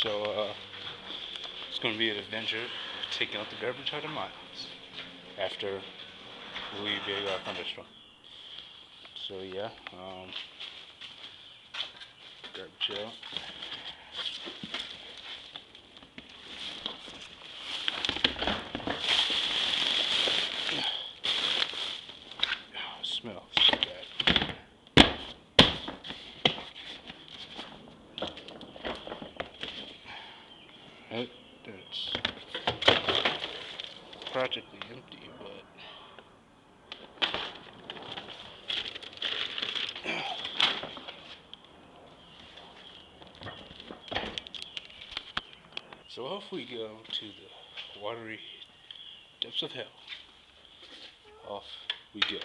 So it's going to be an adventure taking out the garbage out of my house after a really big thunderstorm. So yeah, garbage out. Oh, it smells so bad. It's practically empty, but so off we go to the watery depths of hell. Off we go.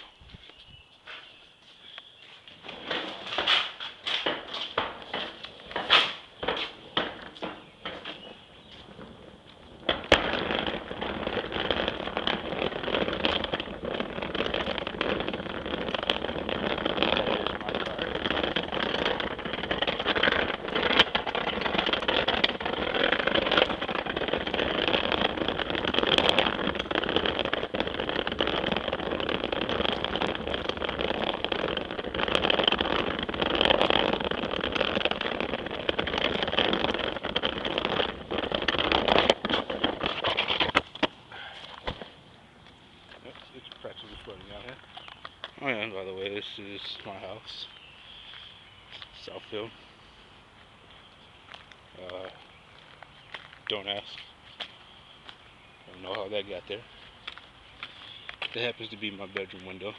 It's practically flooding out here. Oh yeah, and by the way, this is my house, Southfield. Don't ask. I don't know how that got there. That happens to be my bedroom window.